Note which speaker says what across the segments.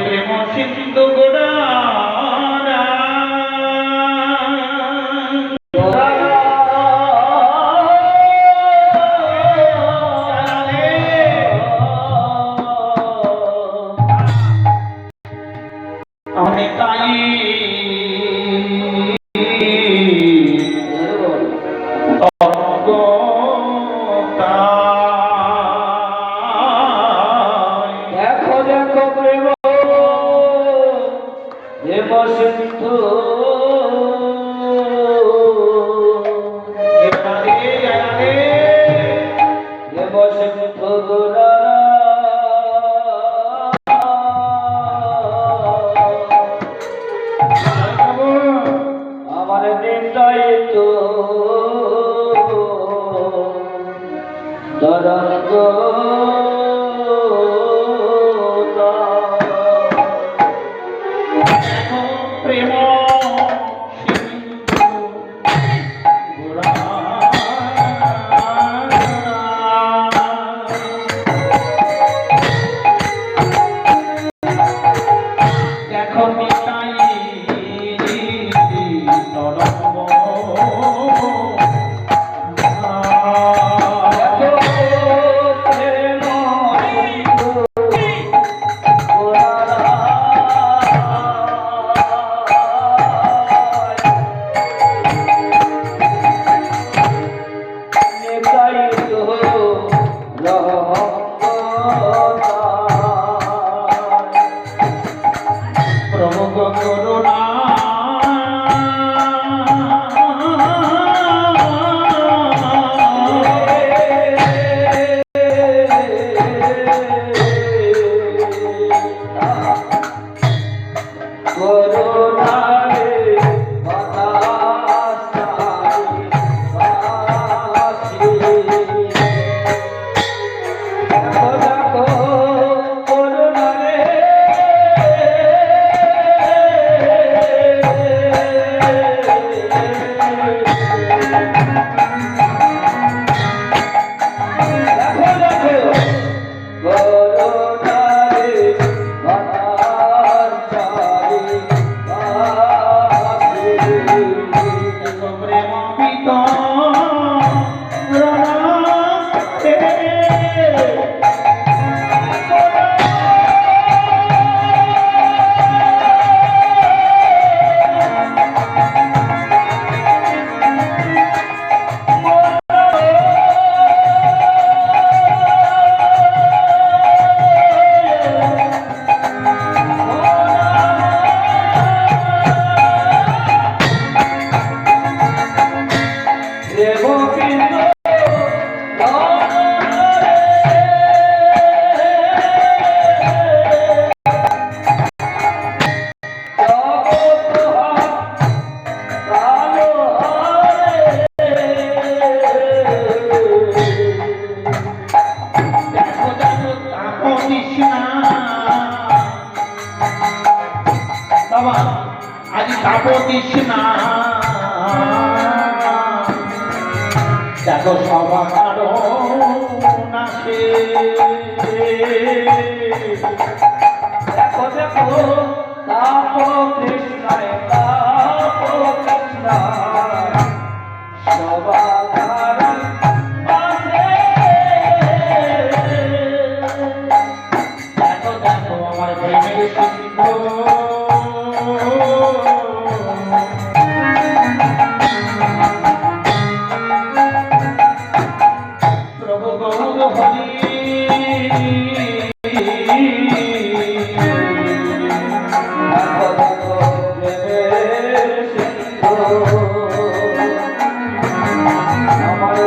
Speaker 1: প্রেম সিন্ধু গোড়া আমি তাই
Speaker 2: দেখো দেখো প্রেম প্রেম সিন্ধু প্রেম সিন্ধু গোরা আমার নিতাই তো তরঙ্গ
Speaker 1: প্রেম দেখো নিতাই তরঙ্গ প্রভু করুণা আজ তাপ দিস না দেখো সবা কারণ আসে
Speaker 2: দেখো দেখো তাপ কৃষ্ণায় তাপ কৃষ্ণায় সবাধারণ আসে
Speaker 1: দেখো দেখো আমার প্রেমের সিন্ধু প্রভু গৌর হরি
Speaker 2: দেখো দেখো প্রেমের সিন্ধু আমার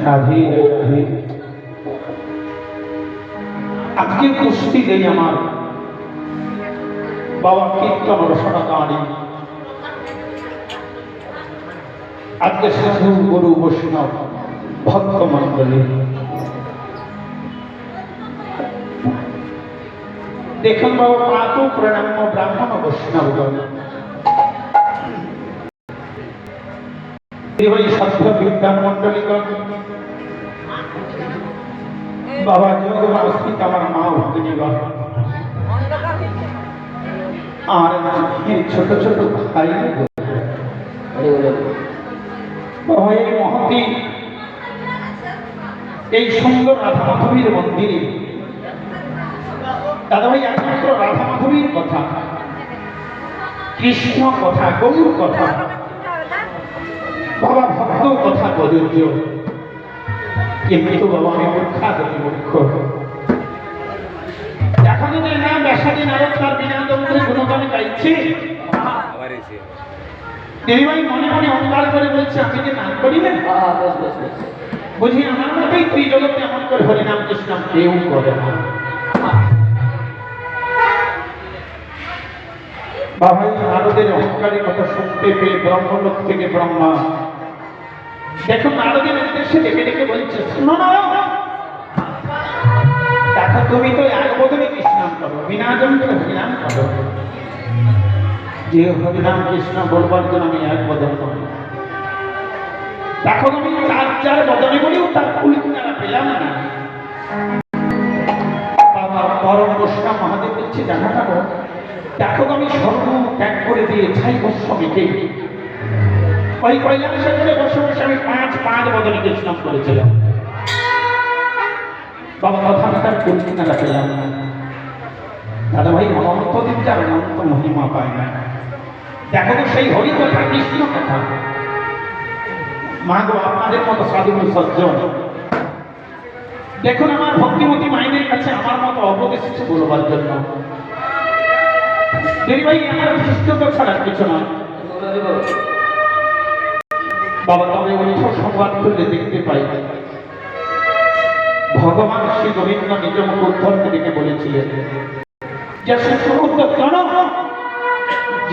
Speaker 1: রাধে রাধে। আজকে কুস্তি দেই আমার বাবা কীর্তন রসনাকারী, আজকে সাধু গুরু বৈষ্ণব ভক্ত মন্ডলী, দেখুন বাবা প্রাতঃ প্রণাম্য ব্রাহ্মণ বৈষ্ণবগণ, সভ্য বিদ্যান মন্ডলীগণ, বাবা যোগবাস্তিত আমার মা ভগিনীগণ, আর ছোট ছোট ভাই, বাবা এই মহতি এই সুন্দর রাধা মাধবীর মন্দিরে দাদা ভাই একমাত্র রাধা মাধবীর কথা, কৃষ্ণ কথা, গৌর কথা, বাবা ভক্ত কথা প্রযোজ্য, কিন্তু বাবা আমি মূর্খ এখন যদি না বেসাদি নারদ তার বিনা দমরে গুণগান গাইছে, দিদিভাই মনে মনে অঙ্গার করে বলছে আমি যে নাম করি না, বুঝি আমার মতেই ত্রিজগতে এমন করে হরিনাম কৃষ্ণ কেউ করে না। বাবা নারদের অহংকারের কথা শুনতে পেয়ে ব্রহ্মলোক থেকে ব্রহ্মা দেখুন নারদের উদ্দেশ্যে ডেকে ডেকে বলছে, শোনো না দেখো তুমি তো এক বদলে কৃষ্ণাম করো, বিনা জমিতে হরিনাম করো, যে হরিনাম কৃষ্ণ বলবার জন্য আমি এক বদল করি, দেখো আমি চার বদলে বলেও তার ফুল কিনারা পেলাম না। বাবা পরম বৈষ্ণব মহাদেব বলছে জানা থাকো, দেখো আমি সর্ব ত্যাগ করে দিয়ে ছাই গোস্বামীকে ওই কৈলাসে করে বসে বসে আমি পাঁচ বদলে কৃষ্ণ করেছিলাম, বাবা কথা আমি তার ফুল কিনারা পেলাম না। দাদা ভাই অনন্ত দিন যার অনন্ত মহিমা পায় না, দেখো তো সেই হরি কথা কৃষ্ণ কথা, মা গো আপনাদের মতো সাধু সজ্জন দেখুন আমার ভক্তিমতী মায়ের কাছে আমার মতো অপদেশ বলবার জন্য, দিদি ভাই আমার বিশিষ্টতা ছাড়া কিছু নয়। বাবা তবে অর্থ সংবাদ করলে দেখতে পাই ভগবান শ্রী গোবিন্দ নিজ মুখ উদ্ধরকে ডেকে বলেছিলেন যে কেন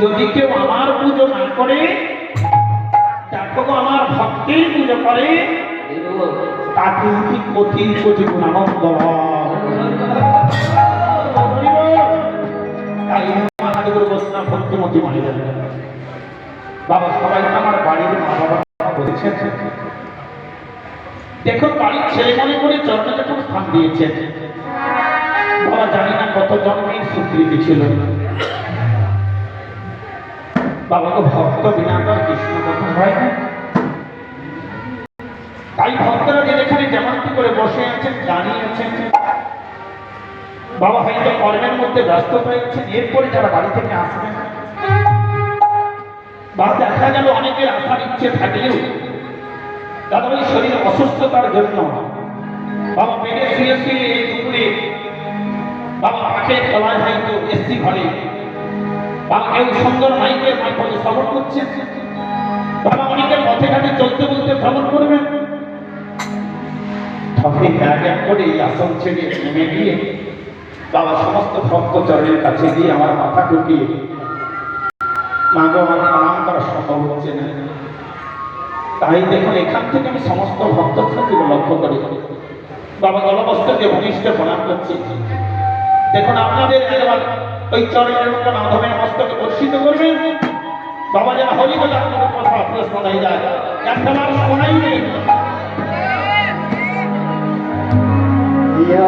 Speaker 1: যদি কেউ আমার পুজো না করে, দেখো আমার ভক্তির পুজো করে, তাকে কোটি কোটি গুণ আনন্দ ভক্তিমতী মহিলা। বাবা সবাই আমার বাড়ির মা বাবা বলেছেন, দেখুন বাড়ির ছেলে মনে করে চর্চা যখন স্থান দিয়েছেন, বাবা জানি না কত জন্মের স্বীকৃতি ছিল, বাবা তো ভক্ত বিনা তার কৃষ্ণ কথা হয় না, তাই ভক্তরা যে এখানে যেমনটি করে বসে আছেন দাঁড়িয়ে আছেন, বাবা হয়তো কর্মের মধ্যে ব্যস্ত হয়েছেন, এরপরে যারা বাড়ি থেকে আসবেন বা দেখা গেল অনেকের আসার ইচ্ছে থাকলেও দাদা ভাই শরীর অসুস্থতার জন্য বাবা বেডে শুয়ে শুয়ে এই দুপুরে বাবা পাখের তলায় হয়তো এসি ঘরে বাবা কেউ সুন্দর মাইকের মাধ্যমে শ্রবণ করছেন, বাবা অনেকের পথে ঘাটে চলতে বলতে শ্রবণ করবেন, তবে এক এক করে এই আসন ছেড়ে নেমে গিয়ে বাবা সমস্ত ভক্তচরণের কাছে গিয়ে আমার মাথা ঢুকিয়ে মা গো আমার প্রণাম করা সম্ভব হচ্ছে না। তাই দেখুন এখান থেকে আমি সমস্ত ভক্তকে লক্ষ্য করি, বাবা গলবস্ত্রকে ভূমিষ্ঠ প্রণাম করছি, দেখুন আপনাদের একবার ওই চরণের মতো মাধবের মস্তকে বর্ষিত করবেন, বাবা যেন হরি বলে আপনাদের কথা আপনার শোনাই যায়, একবার শোনাই নেই।
Speaker 3: Hey,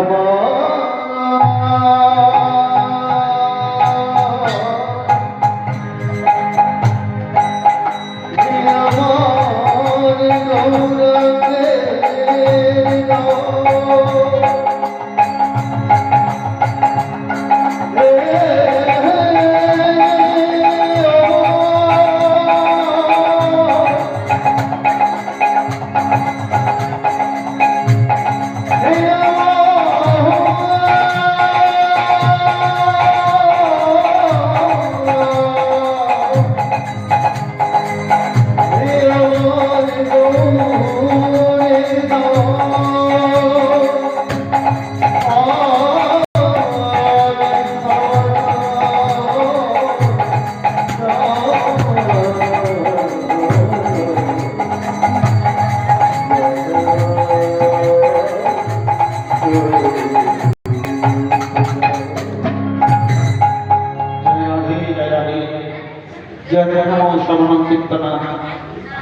Speaker 1: যখন শ্রবণ কীর্তনা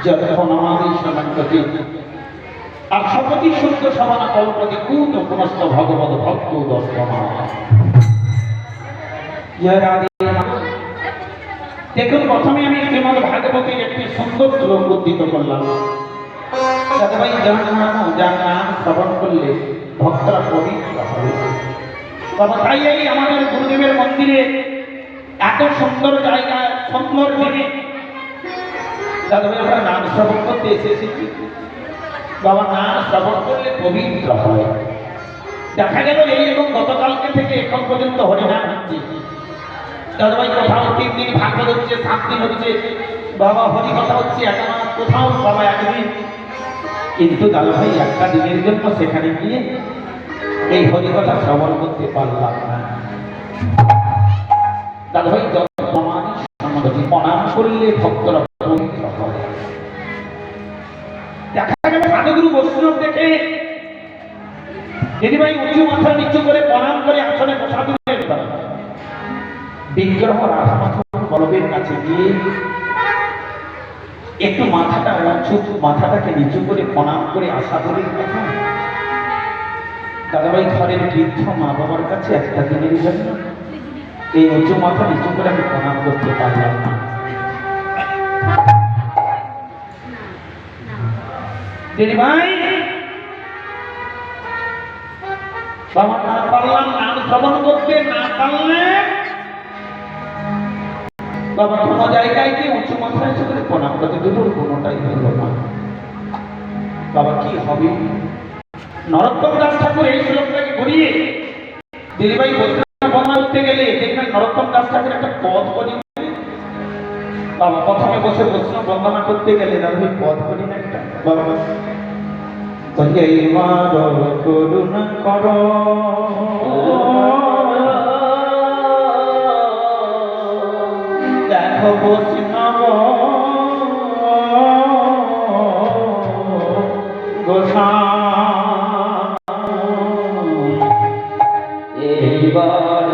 Speaker 1: যখন আমাদের সমান্ততি আর সপতি শুদ্ধ সমানা কল্পতি কুত পুনস্ত ভগবত ভক্ত দর্শনা। দেখুন, প্রথমে আমি শ্রীমদ ভাগবতের একটি সুন্দর শ্লোক উদ্ধৃত করলাম। ভাই যার নাম শ্রবণ করলে ভক্তরা পবিত্র হবে। বাবা, তাই এই আমাদের গুরুদেবের মন্দিরে এত সুন্দর জায়গা, সুন্দর দিনে দাদা ভাই আমরা নাম শ্রবণ করতে এসেছি। বাবা, নাম শ্রবণ করলে পবিত্র হয়। দেখা গেল এই এবং গতকালকে থেকে এখন পর্যন্ত হরিনাম হচ্ছে। দাদা ভাই কোথাও 3 দিন ভাগবত হচ্ছে, 7 দিন হচ্ছে, বাবা হরি কথা হচ্ছে, এখন কোথাও বাবা একদিন। কিন্তু দাদা ভাই একটা দিনের জন্য সেখানে গিয়ে এই হরি কথা শ্রবণ করতে পারলাম না। দাদা ভাই প্রণাম করলে ভক্তরা পবিত্র হয়। দেখা গেল সাধুগুরু বৈষ্ণব দেখে যদি ভাই উঁচু মাথা নিচু করে প্রণাম করে আসনে বসা দিলেন, বিগ্রহ রাধা মাধব বলবের কাছে গিয়ে একটু মাথাটা উঁচু, মাথাটাকে নিচু করে প্রণাম করে আসা বলির কথা। দাদাভাই ঘরের বৃদ্ধ মা বাবার কাছে একটা দিনের জন্য এই উঁচু মাথা নিচু করে আমি প্রণাম করতে পারলাম না। ভাই বাবা না পারলাম নাম শ্রবণ করতে, না পারলে বাবা কোনো জায়গায় গিয়ে উঁচু মাথায় এসে করে প্রণাম করতে দুটোর কোনোটাই হইল না। বাবা কি হবে? নরোত্তম দাস ঠাকুর এই শ্লোকটাকে ঘুরিয়ে দিদিভাই বৈষ্ণব বর্ণনা করতে গেলে দেখবেন নরোত্তম দাস ঠাকুর একটা পদ করি। বাবা প্রথমে বসে বৈষ্ণব বন্দনা করতে গেলে দাদা পদ করি না একটা। বাবা করুণা কর দেখো বৈষ্ণব গোসাই
Speaker 2: এইবার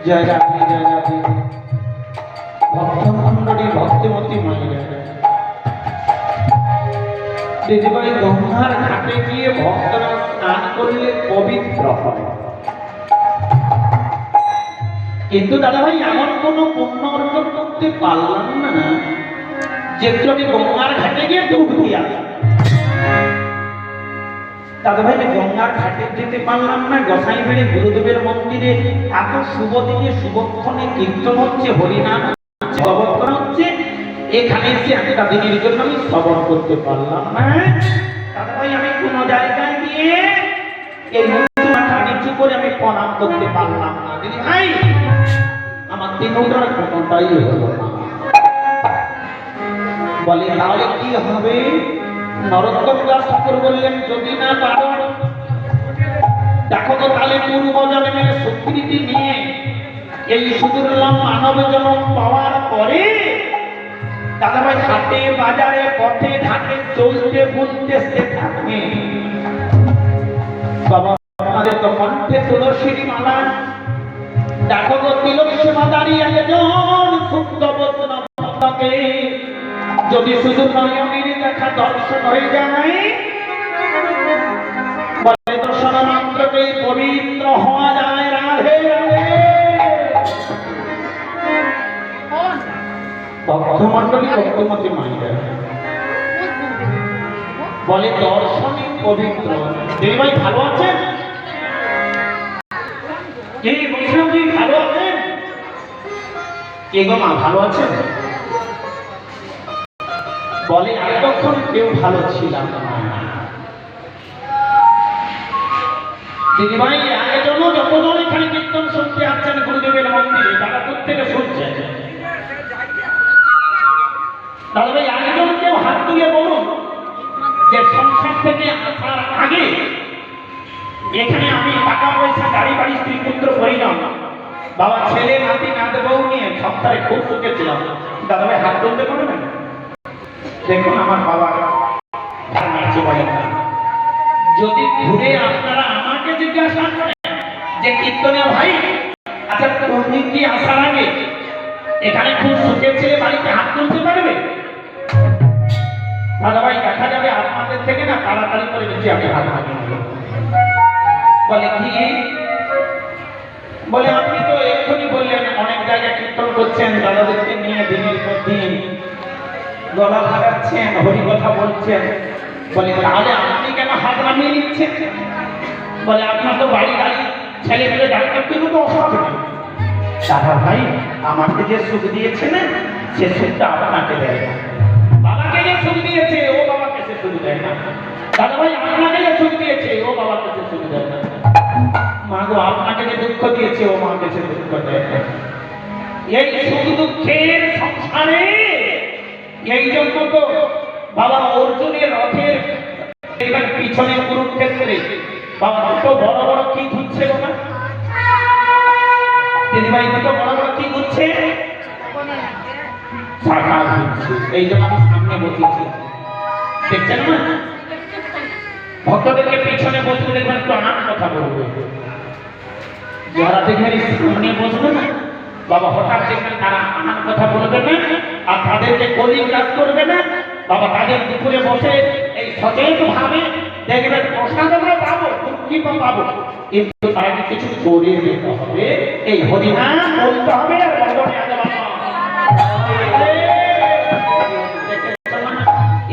Speaker 1: জয় রাধে জয় রাধে। ভক্তমণ্ডলী ভক্তিমতী মায়েরা, দিদিভাই গঙ্গার ঘাটে গিয়ে ভক্তরা স্নান করলে পবিত্র হয়, কিন্তু দাদাভাই এমন কোনো পুণ্য অর্জন করতে পারলাম না যেগুলো আমি গঙ্গার ঘাটে গিয়ে ডুব দিয়া। দাদাভাই আমি গঙ্গার ঘাটে যেতে পারলাম না, গোসাই বেড়ে গুরুদেবের মন্দিরে এত শুভ দিনে শুভক্ষণে কীর্তন হচ্ছে, হরিনাম হচ্ছে, অবতরণ হচ্ছে, এখানে এসে একটা দিনের জন্য আমি শ্রবণ করতে পারলাম না। দাদাভাই আমি কোন জায়গায় গিয়ে এই মাথা নিচু করে আমি প্রণাম করতে পারলাম না। দিদি ভাই আমার দিনটার কোনটাই হলো না। বলে তাহলে কি হবে? নরোত্তম দাস ঠাকুর বললেন, যদি না পারো দেখো তো তাহলে পূর্ব জন্মের স্বীকৃতি নিয়ে এই সুদূরলম মানব জন্ম পাওয়ার পরে দাদাভাই হাটে বাজারে পথে ঘাটে চলতে বুঝতে থাকবে। বাবা আমাদের তো কণ্ঠে তুলসীর মালা, দেখো তো তিলক সেবা দাঁড়িয়ে একজন শুদ্ধ বৈষ্ণবকে যদি শুধু নয়নের দেখা দর্শন হয়ে যায়, বলে দর্শন মাত্রকেই পবিত্র হওয়া যায়। রাধে রাধে। ভক্তমণ্ডলী ভক্তমতী মায়েরা বলে দর্শনই পবিত্র। দেবাই ভালো আছেন? এই বৈষ্ণবজি ভালো আছেন? কে গো মা ভালো আছেন? বলে এতক্ষণ কেউ ভালো ছিলাম না দিদিভাই। আয়োজনও যতজন এখানে কীর্তন শুনতে আসছেন গুরুদেবের মন্দিরে, তারা প্রত্যেকে শুনছেন। দাদাভাই আয়োজন কেউ হাত তুলে বলুন যে সংসার থেকে আসার আগে এখানে আমি টাকা পয়সা গাড়ি বাড়ি স্ত্রী পুত্র করি না, বাবা ছেলে নাতি নাত বউ নিয়ে সপ্তাহে খুব সুখে ছিলাম। দাদাভাই হাত তুলতে পারবেন? দেখুন আমার বাবা বলেন না। যদি ঘুরে আপনারা আমাকে জিজ্ঞাসা করেন যে কীর্তনে ভাই আচ্ছা তুমি কি আসার আগে এখানে খুব সুখে ছেলে বাড়িতে হাত তুলতে পারবে? দাদাভাই দেখা যাবে আপনাদের থেকে না তাড়াতাড়ি করে বেশি আমি হাত হাতে বলে কি? বলে আপনি তো এক্ষুনি বললেন অনেক জায়গায় কীর্তন করছেন, দাদাদেরকে নিয়ে দিনের পর দিন গলা ভাগাচ্ছেন, হরি কথা বলছেন। বলে তাহলে আপনি কেন হাত নামিয়ে নিচ্ছেন? বলে আপনার তো বাড়ি গাড়ি ছেলে মেলে ডাক্তার কিন্তু তো অভাব নেই। দাদা ভাই আমাকে যে সুখ দিয়েছে না সে সুখটা আপনাকে দেয় না। বাবাকে যে সুখ দিয়েছে ও বাবাকে সে সুখ দেয় না। দাদা ভাই আপনাকে যে সুখ দিয়েছে ও বাবাকে সে সুখ দেয় না। মা গো আপনাকে যে দুঃখ দিয়েছে ও মাকে সে দুঃখ দেয় না। এই সুখ দুঃখের সংসারে এই জন্য তো বাবা অর্জুনের রথের এবার পিছনে কুরুক্ষেত্রে বাবা দুটো বড় বড় কি ঘুরছে না দিদিভাই, দুটো বড় বড় কি ঘুরছে? শাখা ঘুরছে। এই জন্য আমি সামনে বসেছি, দেখছেন না? ভক্তদেরকে পিছনে বসতে দেখবেন একটু আনার কথা বলবে, যারা দেখবেন সামনে বসবে না বাবা হঠাৎ দেখবেন তারা আনার কথা বলবে না, আর তাদেরকে কলিং কাজ করবে না বাবা। তাদের দুপুরে বসে এই সচেতন ভাবে দেখবেন প্রসাদ আমরা পাবো, কি পাবো, কিন্তু তাকে কিছু করে দিতে হবে। এই হরিনাম বলতে হবে আর ভগবানে আগে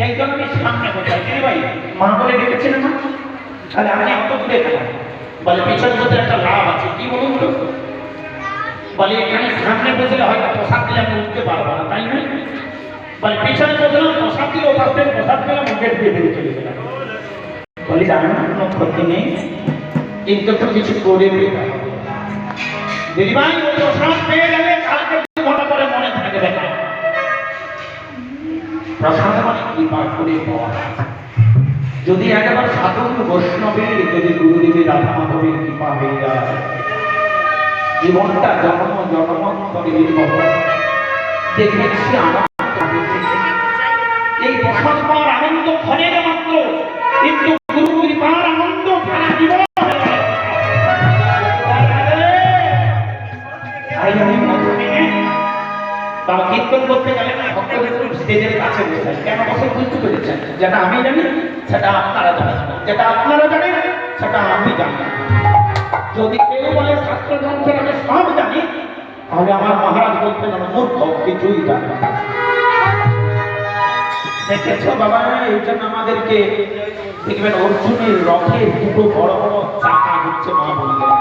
Speaker 1: এই জন্য আমি সামনে বসাই। ভাই মা বলে ডেকেছিলেন না, তাহলে আমি অত দূরে থাকি। বলে পিছনে বসে একটা লাভ আছে, কি বলুন তো? বলে এখানে সামনে বসলে হয়তো প্রসাদ দিলে আমি উঠতে পারবো না, তাই না? বলে পিছনে বসলাম, প্রসাদ দিলে ওপাশ থেকে প্রসাদ পেলাম, মুখের দিয়ে বেরিয়ে চলে গেলাম। বলি জানেন না কোনো ক্ষতি নেই, কিন্তু তো কিছু করে দিতে হবে। দিদিভাই ওই প্রসাদ পেয়ে গেলে কালকে 2 ঘন্টা পরে মনে থাকে দেখা প্রসাদ মানে কৃপা করে পাওয়া। যদি একেবারে সাধন বৈষ্ণবের যদি গুরুদেবের রাধা মাধবের কৃপা হয়ে যায়, জীবনটা জন্ম জন্মান্তরে দেখবেন সে আনন্দ। এই প্রসাদ পাওয়ার আনন্দ ক্ষণের মাত্র, কিন্তু গুরু কৃপার আনন্দ সারা জীবন। কেন বসে বুঝতে পেরেছেন? যেটা আমি জানি সেটা আপনারা জানেন, যেটা আপনারা জানেন সেটা আমি জানি। যদি কেউ বলে শাস্ত্র গ্রন্থের আমি সব জানি, তাহলে আমার মহারাজ বলতেন আমি মূর্খ, কিছুই জানি না। দেখেছো বাবা, এই জন্য আমাদেরকে দেখবেন অর্জুনের রথে দুটো বড় বড় চাকা হচ্ছে মা বললেন।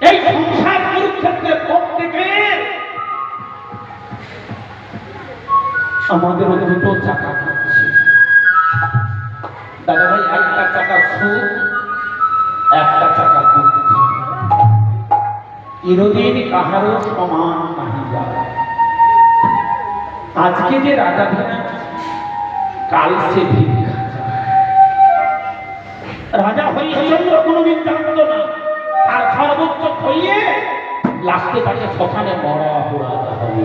Speaker 1: এই সংসার কুরুক্ষেত্রের প্রত্যেকের আমাদের দুটো চাকা হচ্ছে। দাদা ভাই, একটা চাকা সুখ, একটা চাকা দুঃখ। চিরদিন কাহারও সমান নাহি যায়। আজকে যে রাজা ধরা, কাল সে ভিক্ষা চায়। রাজা হরিশ্চন্দ্র কোনদিন জানত না আর সর্বোচ্চ হইয়ে লাস্টে তাকে শ্মশানে মরা পোড়াতে হবে।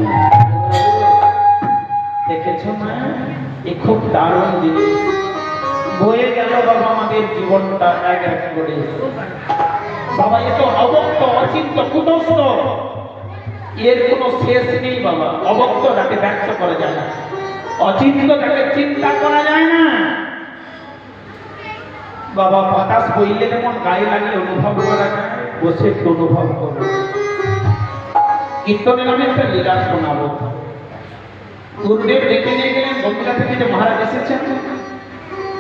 Speaker 1: দেখেছো না, এ খুব দারুণ জিনিস। বয়ে গেল বাবা আমাদের জীবনটা এক এক করে। বাবা এ তো অবক্ত, অচিন্ত, কুটস্থ, এর কোনো শেষ নেই বাবা। অবক্ত যাকে ব্যক্ত করা যায় না, অচিন্ত যাকে চিন্তা করা যায় না। বাবা বাতাস বইলে যেমন গায়ে লাগিয়ে অনুভব করা যায়, বসে একটু অনুভব করবো। কীর্তনের আমি একটা লীলা শোনাবো। গুরুদেব ডেকে নিয়ে গেলেন বন্ধুরা থেকে যে মহারাজ এসেছেন।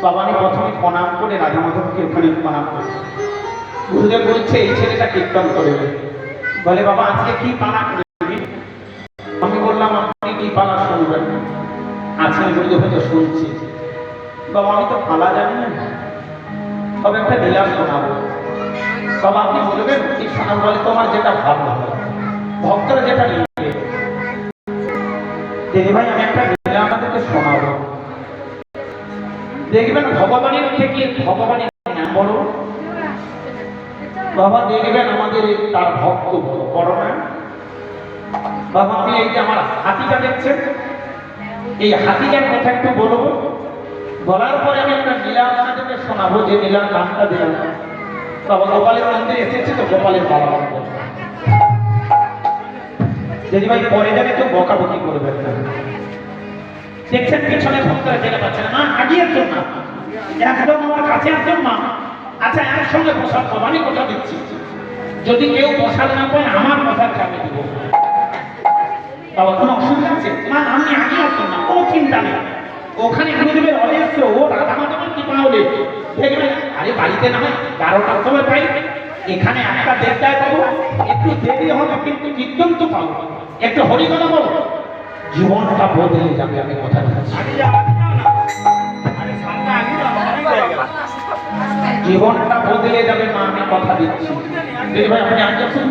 Speaker 1: বাবা আমি প্রথমে প্রণাম করে রাজা মাধবকে ওখানে প্রণাম করি। গুরুদেব বলছে এই ছেলেটা কীর্তন করবে। বলে বাবা আজকে কি পালা করবি? আমি বললাম আপনি কি পালা শুনবেন? আজকে গুরুদেব হয়তো শুনছি। বাবা আমি তো পালা জানি না, তবে একটা লীলা শোনাবো। বাবা আপনি বলবেন কি শোনাবো? বলে তোমার যেটা ভালো হবে, ভক্তরা যেটা লিখবে। দিদি ভাই আমি একটা লীলা আমাদেরকে শোনাবো। দেখবেন ভগবানের থেকে ভগবানের নাম বড়। বাবা দেখবেন আমাদের তার ভক্ত বড় না। বাবা আমি এই যে আমার হাতিটা দেখছেন, এই হাতিটার কথা একটু বলবো। বলার পরে আমি একটা লীলা আপনাদেরকে শোনাবো, যে লীলার নামটা দিলাম। বাবা গোপালের মন্দিরে এসেছে তো, গোপালের বাবা দিদি ভাই পরে যাবে তো বকাবকি করবেন না। দেখছেন পিছনে ভক্তরা যেতে পারছে না, আগিয়ে আসুন না, একদম আমার কাছে আসুন মা। আচ্ছা একসঙ্গে প্রসাদ পাবো, আমি কথা দিচ্ছি। যদি কেউ প্রসাদ না পায় আমার কথার চাপে দিব। বাবা কোনো অসুবিধা আছে? মা আপনি আগিয়ে আসুন না, কোনো চিন্তা নেই। ওখানে গুরুদেবের অজস্র ও রাধা মাধবের কৃপা হলে দেখবেন, আরে বাড়িতে না হয় 12টার সময় পাই, এখানে 1টা 1:30টায় পাবো। একটু দেরি হবে কিন্তু কীর্তন তো পাবো। একটু হরিকথা বলো, জীবনটা বদলে যাবে। আমি কথা দিচ্ছি, জীবনটা বদলে যাবে মা, আমি কথা দিচ্ছি। দিদি ভাই আপনি আগে আসুন,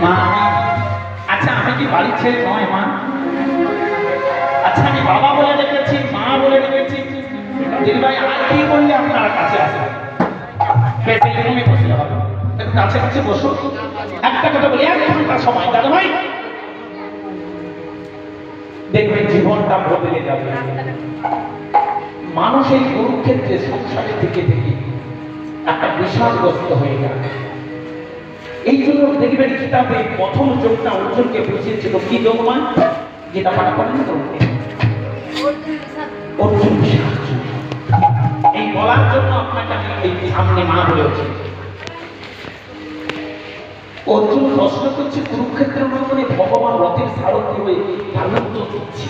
Speaker 1: মা। আচ্ছা আমি কি বাড়ি ছেড়ে নয় মা? আচ্ছা আমি বাবা বলে রেখেছি, মা বলে রেখেছি। দিদি ভাই আর কি বললে আপনারা কাছে আসবেন? এরকমই বসলে হবে, একটু কাছে কাছে বসো। একটা কথা বলি, 1 ঘন্টা সময় দাদা ভাই, দেখবেন জীবনটা বদলে যাবে। মানুষ এই কুরুক্ষেত্রে সংসারে থেকে থেকে একটা বিষাদগ্রস্ত হয়ে যাবে। এই জন্য দেখবেন কিতাবে প্রথম যোগটা অর্জুনকে বুঝিয়েছিল কি যোগ? মা যেটা পাঠ করেন তো অর্জুন বিষাদ। এই বলার জন্য আপনাকে আমি এই সামনে মা বলেছি। অর্জুন প্রশ্ন করছে কুরুক্ষেত্রের মধ্যে ভগবান রথের সারথি হয়ে আনন্দ দিচ্ছে।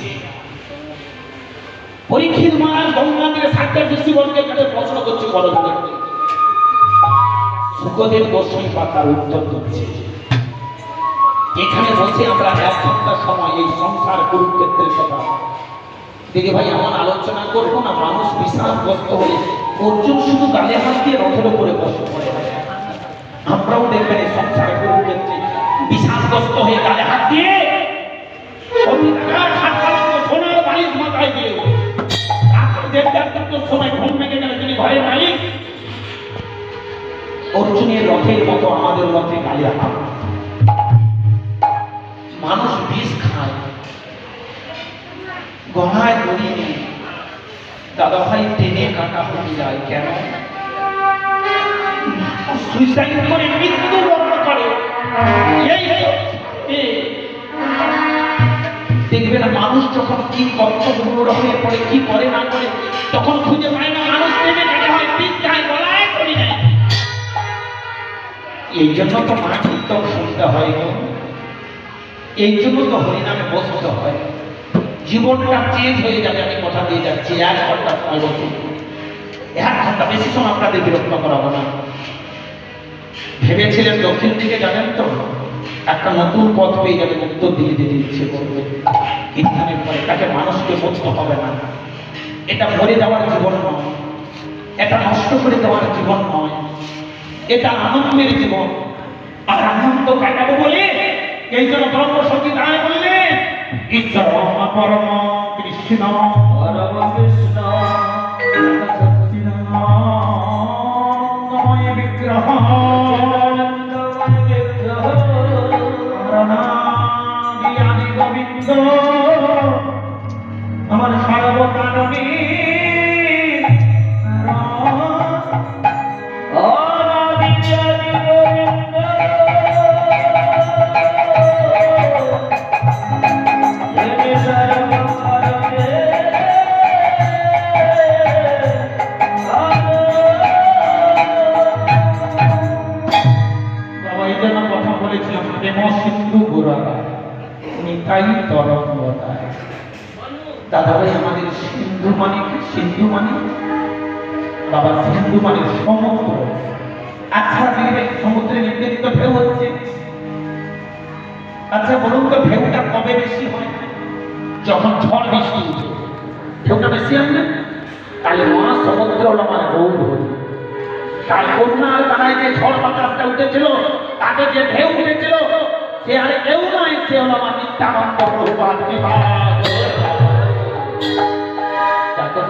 Speaker 1: পরীক্ষিত মহারাজ গঙ্গা থেকে 7টা ঋষিবর্গের কাছে প্রশ্ন করছে, বড় সুখদেব দর্শন পাতার উত্তর দিচ্ছে। এখানে বসে আমরা 1 ঘন্টা সময় এই সংসার কুরুক্ষেত্রের কথা দেখে ভাই আমার আলোচনা করবো না। মানুষ বিষাদগ্রস্ত হয়ে অর্জুন শুধু গালে হাত দিয়ে রথের উপরে বসে পড়ে। আমরাও দেখবেন এই সংসার কুরুক্ষেত্রে বিষাদগ্রস্ত হয়ে গালে হাত দিয়ে সোনার বালিশ মাথায় দিয়ে রাত্রি 1:30টার সময় ঘুম ভেঙে গেলে তিনি ঘরের মালিক। অর্জুনের রথের মতো আমাদের রথে গালে হাত। মানুষ বিষ খায়, গলায় দড়ি নেই, দাদা ভাই টেনে কাটা হয়ে যায়। কেন? সুইসাইড করে মৃত্যুবরণ করে। এই দেখবে না মানুষ যখন কি কর্তব্য হয়ে পড়ে, কি করে না করে, তখন খুঁজে পায় না, মানুষ নেমে কাটে হয়, পিস খায়, গলায় করি নেয়। এই জন্য তো মা কীর্তন শুনতে হয় গো, এই জন্য তো হরিনামে বসতে হয়। জীবনটা চেঞ্জ হয়ে যাবে, আমি কথা দিয়ে যাচ্ছি। 1 ঘন্টা সময় বসুন, 1 ঘন্টা, বেশি সময় আপনাদের বিরক্ত করাবো না। ভেবেছিলেন দক্ষিণ দিকে যাবেন তো, একটা নতুন পথ পেয়ে যাবে, উত্তর দিকে যেতে ইচ্ছে করবে। কীর্তনের পরে তাকে মানুষকে বলতে হবে না। এটা মরে যাওয়ার জীবন নয়, এটা নষ্ট করে দেওয়ার জীবন নয়, এটা আনন্দের জীবন। আর আনন্দ কাটাবো বলে এই জন্য ব্রহ্ম সতী দায় বললেন ঈশ্বর পরম কৃষ্ণ
Speaker 2: পরম কৃষ্ণ
Speaker 1: সচ্চিদানন্দময় বিগ্রহ আদি গোবিন্দ আমার সর্বপ্রাণী দাদাভাই আমাদের সিন্ধু মানে বাবা, সিন্ধু মানে সমুদ্র। আচ্ছা দেখবে সমুদ্রে নির্দেশিত ঢেউ হচ্ছে। আচ্ছা বলুন তো, ঢেউটা কবে বেশি হয়? যখন ঝড় বৃষ্টি উঠে ঢেউটা বেশি আসবে। তাহলে মহাসমুদ্র হলো আমার গৌর হরি। তাই করুণার তারায় যে ঝড় বাতাসটা উঠেছিল, তাতে যে ঢেউ উঠেছিল, সে আর কেউ নয়, সে হলো আমার নিত্যানন্দ প্রভুপাদ বিভাগ।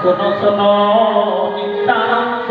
Speaker 1: শোনো শোনো নিত্যানন্দ